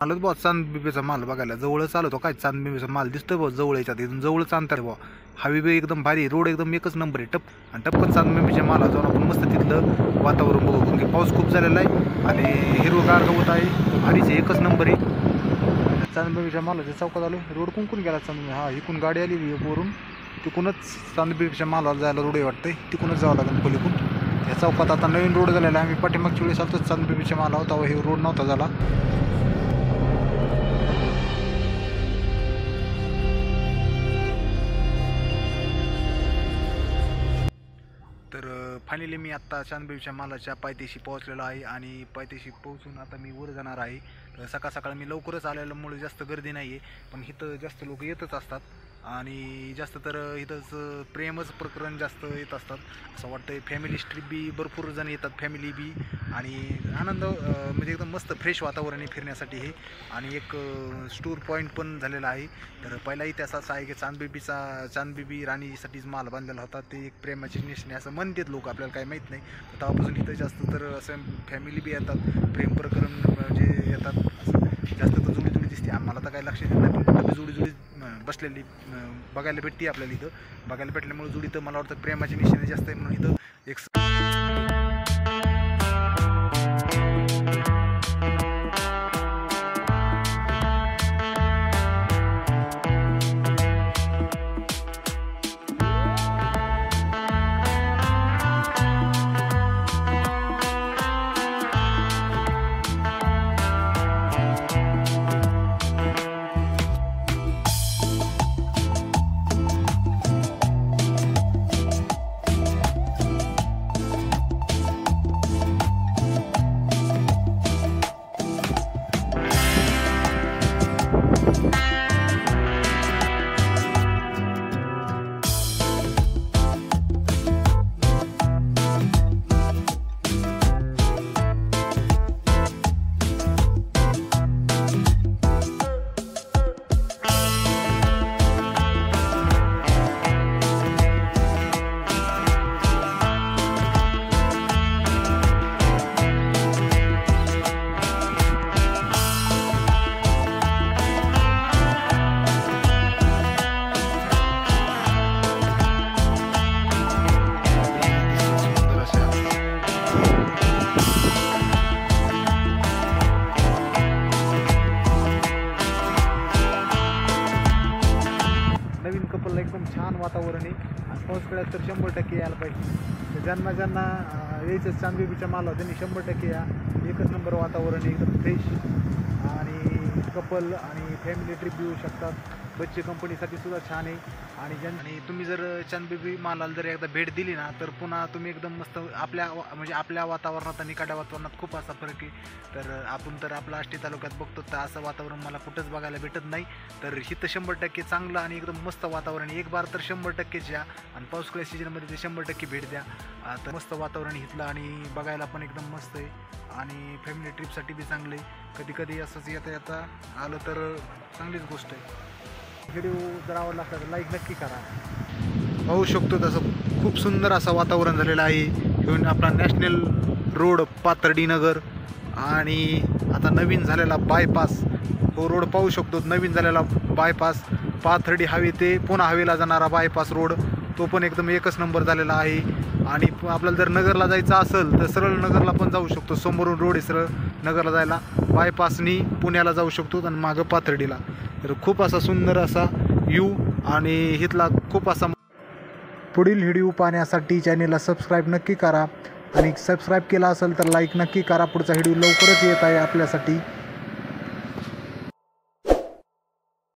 आलोच बुवा चांदबिबीचा माल बघायला. जवळच आलो तो काय चांदबिबीचा माल दिसतोय बुवा जवळ याच्यात, इथून जवळच अंतर बुवा. हायवे एकदम भारी, रोड एकदम एकच नंबर आहे. आणि टपकन चांदबिबीच्या माला जाऊन आपण मस्त तिथलं वातावरण बघू, कारण की पाऊस खूप झालेला आहे आणि हिरवगार गवत आहे, भारीच एकच नंबर आहे. चांदबिबीच्या मालाच्या चौकात आलो. रोड कुंकून गेला चांदबिबी, हा इकून गाडी आलेली वरून, तिकूनच चांदबिबीच्या मालाला जायला रोड आहे वाटतंय, तिकूनच जावं लागेल पलीकडून. या चौकात आता नवीन रोड झालेला आहे. आम्ही पाठीमागच्या वेळेस आलतो चांदबिबीच्या माला होता, हे रोड नव्हता झाला. तर फायनली मी आत्ता चांदबिबीच्या मालाच्या पायथ्याशी पोहोचलेलो आहे आणि पायथ्याशी पोहोचून आता मी वर जाणार आहे. सकाळ सकाळ मी लवकरच आलेल्यामुळे जास्त गर्दी नाही आहे, पण इथं जास्त लोक येतच असतात आणि जास्त तर इथंच प्रेमच प्रकरण जास्त येत असतात असं वाटतं. फॅमिली ट्रिप बी भरपूर जण येतात, फॅमिली बी, आणि आनंद म्हणजे एकदम मस्त फ्रेश वातावरण आहे फिरण्यासाठी हे. आणि एक टूर पॉईंट पण झालेला आहे. तर पहिला इतिहास असा आहे की चांदबिबी राणीसाठीच माल बांधलेला होता, ते एक प्रेमाची निशाणी असं म्हणतात लोक, आपल्याला काही माहीत नाही. तर तेव्हापासून इथं जास्त तर असं फॅमिली बी येतात, प्रेम प्रकरण म्हणजे येतात, असं जास्त तर जुळी दिसते. आम्हाला तर काही लक्षात येत नाही, पण कुठं जुळी बसलेली बघायला भेटते आपल्याला. इथं बघायला भेटल्यामुळे जुडी तर मला वाटतं प्रेमाची निशाणी जास्त आहे, म्हणून इथं एक नवीन कपलला एकदम छान वातावरण आहे आणि पावसाळ्यात तर 100% यायला पाहिजे. तर ज्यांना यायचं चांदबिबीच्या माला त्यांनी 100% या. एकच नंबर वातावरण आहे, एकदम फ्रेश, आणि कपल आणि फॅमिली ट्रिप येऊ शकतात. बच्चे कंपनीसाठी सुद्धा छान आहे. आणि तुम्ही जर चांदबिबी मालाला जर एकदा भेट दिली ना, तर पुन्हा तुम्ही एकदम मस्त आपल्या वातावरणात आणि इकडच्या वातावरणात खूप असा फरक आहे. तर आपण तर आपला आष्टी तालुक्यात बघतो, तर असं वातावरण मला कुठंच बघायला भेटत नाही. तर इथं 100% चांगलं आणि एकदम मस्त वातावरण. एक बार तर 100%च या आणि पावसाळ्या सीजनमध्ये ते 100% भेट द्या. तर मस्त वातावरण इथलं आणि बघायला पण एकदम मस्त आहे आणि फॅमिली ट्रिपसाठी बी चांगलं आहे. कधी कधी असंच येता आलं तर चांगलीच गोष्ट आहे. व्हिडिओ जर आवडला असला तर लाईक नक्की करा. पाहू शकतो तसं खूप सुंदर असं वातावरण झालेलं आहे. घेऊन आपला नॅशनल रोड पाथर्डी नगर आणि आता नवीन झालेला बायपास, हो रोड पाहू शकतो. नवीन झालेला बायपास पाथर्डी हवे ते पुन्हा हवेला जाणारा बायपास रोड, तो पण एकदम एकच नंबर झालेला आहे. आणि आपल्याला जर नगरला जायचं असेल तर सरळ नगरला पण जाऊ शकतो. समोरून रोड आहे सरळ नगरला जायला, बायपासनी पुण्याला जाऊ शकतो आणि मागं पाथर्डीला. तर खूप असा सुंदर असा व्ह्यू आणि इथला खूप असा. पुढील व्हिडिओ पाहण्यासाठी चॅनेलला सबस्क्राईब नक्की करा आणि सबस्क्राईब केला असेल तर लाईक नक्की करा. पुढचा व्हिडिओ लवकरच येत आहे आपल्यासाठी.